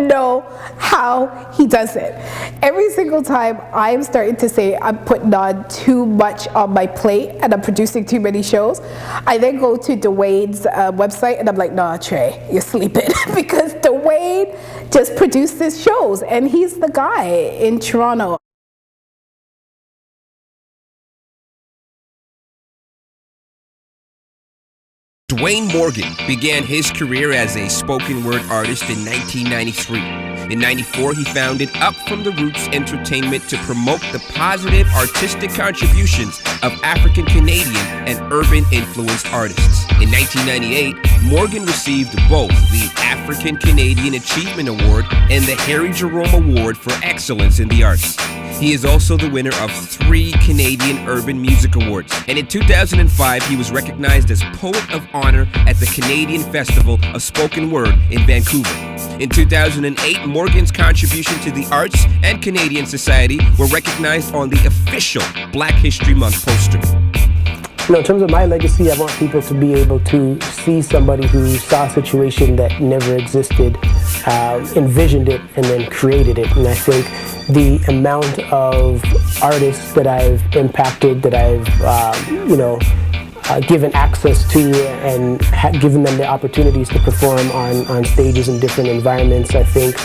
know how he does it. Every single time I'm starting to say I'm putting on too much on my plate and I'm producing too many shows, I then go to Dwayne's website and I'm like, nah, Trey, you're sleeping. Because Dwayne just produces shows and he's the guy in Toronto. Dwayne Morgan began his career as a spoken word artist in 1993. In 94, he founded Up From the Roots Entertainment to promote the positive artistic contributions of African Canadian and urban influenced artists. In 1998, Morgan received both the African Canadian Achievement Award and the Harry Jerome Award for Excellence in the Arts. He is also the winner of 3 Canadian Urban Music Awards. And in 2005, he was recognized as Poet of Honor at the Canadian Festival of Spoken Word in Vancouver. In 2008, Morgan's contribution to the arts and Canadian society were recognized on the official Black History Month poster. You know, in terms of my legacy, I want people to be able to see somebody who saw a situation that never existed, envisioned it, and then created it. And I think the amount of artists that I've impacted, that I've, given access to and given them the opportunities to perform on stages in different environments, I think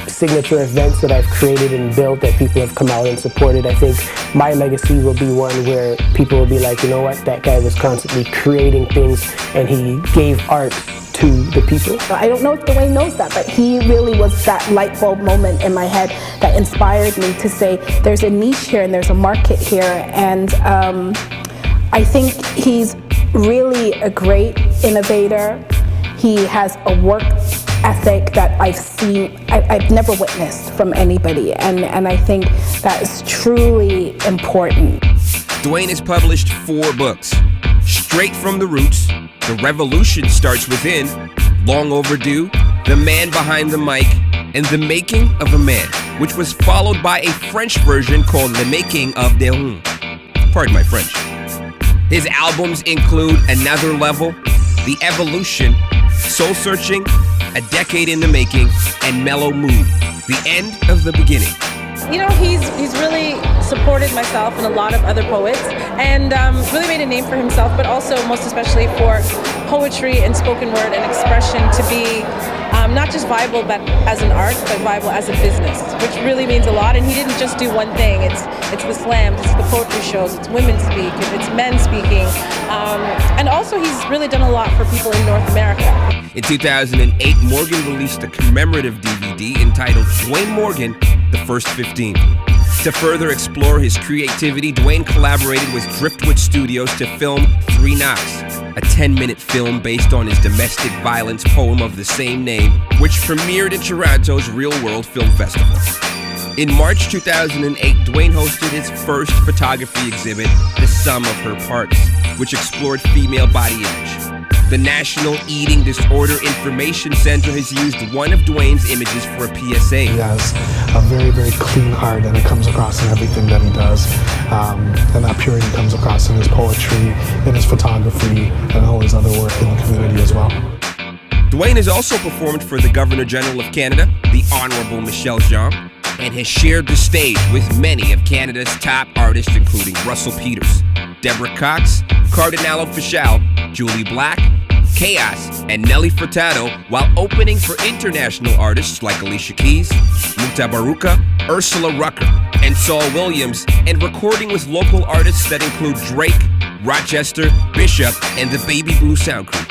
signature events that I've created and built that people have come out and supported, I think my legacy will be one where people will be like, you know what, that guy was constantly creating things and he gave art to the people. I don't know if Dwayne knows that, but he really was that light bulb moment in my head that inspired me to say there's a niche here and there's a market here. And I think he's really a great innovator. He has a work ethic that I've never witnessed from anybody, and I think that is truly important. Dwayne has published 4 books: Straight from the Roots, The Revolution Starts Within, Long Overdue, The Man Behind the Mic, and The Making of a Man, which was followed by a French version called Le Making of des Huns. Pardon my French. His albums include Another Level, The Evolution, Soul Searching, A Decade in the Making, and Mellow Mood, The End of the Beginning. You know, he's really supported myself and a lot of other poets, and really made a name for himself, but also most especially for poetry and spoken word and expression to be not just viable but as an art, but viable as a business, which really means a lot. And he didn't just do one thing. It's the slams, it's the poetry shows, it's women speak, it's men speaking, and also he's really done a lot for people in North America. In 2008, Morgan released a commemorative DVD entitled Dwayne Morgan, The First 15. To further explore his creativity, Dwayne collaborated with Driftwood Studios to film 3 Knocks, a 10-minute film based on his domestic violence poem of the same name, which premiered at Toronto's Real World Film Festival. In March 2008, Dwayne hosted his first photography exhibit, The Sum of Her Parts, which explored female body image. The National Eating Disorder Information Center has used one of Dwayne's images for a PSA. He has a very, very clean heart, and it comes across in everything that he does. And that purity comes across in his poetry, in his photography, and all his other work in the community as well. Dwayne has also performed for the Governor General of Canada, the Honorable Michelle Jean, and has shared the stage with many of Canada's top artists, including Russell Peters, Deborah Cox, Cardinal Official, Julie Black, Chaos, and Nelly Furtado, while opening for international artists like Alicia Keys, Muta Baruka, Ursula Rucker, and Saul Williams, and recording with local artists that include Drake, Rochester, Bishop, and the Baby Blue Sound Crew.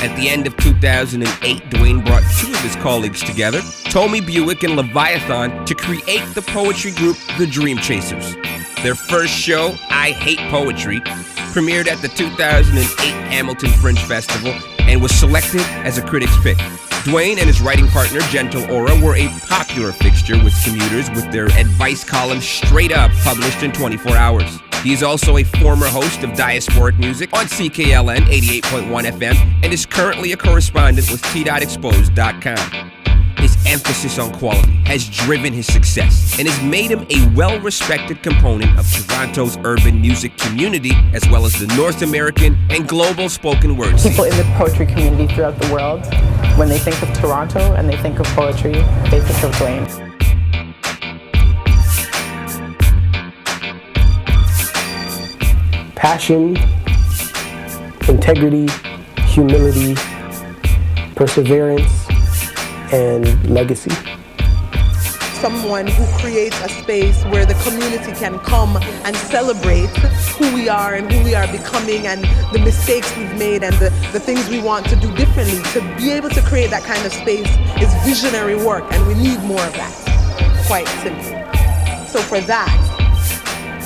At the end of 2008, Dwayne brought 2 of his colleagues together, Tommy Buick and Leviathan, to create the poetry group The Dream Chasers. Their first show, I Hate Poetry, premiered at the 2008 Hamilton Fringe Festival and was selected as a critic's pick. Dwayne and his writing partner, Gentle Aura, were a popular fixture with commuters with their advice column Straight Up, published in 24 hours. He is also a former host of Diasporic Music on CKLN 88.1 FM and is currently a correspondent with TDot Exposed.com. His emphasis on quality has driven his success and has made him a well-respected component of Toronto's urban music community, as well as the North American and global spoken word scene. People in the poetry community throughout the world, when they think of Toronto and they think of poetry, they think of Dwayne. Passion, integrity, humility, perseverance, and legacy. Someone who creates a space where the community can come and celebrate who we are and who we are becoming and the mistakes we've made and the things we want to do differently. To be able to create that kind of space is visionary work, and we need more of that, quite simply. So for that,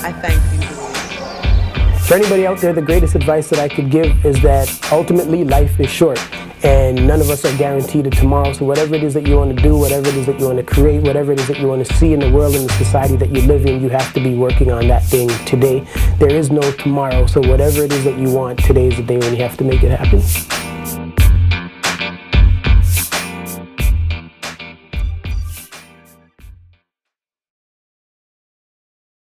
I thank you. For anybody out there, the greatest advice that I could give is that ultimately life is short and none of us are guaranteed a tomorrow. So whatever it is that you want to do, whatever it is that you want to create, whatever it is that you want to see in the world and the society that you live in, you have to be working on that thing today. There is no tomorrow. So whatever it is that you want, today is the day when you have to make it happen.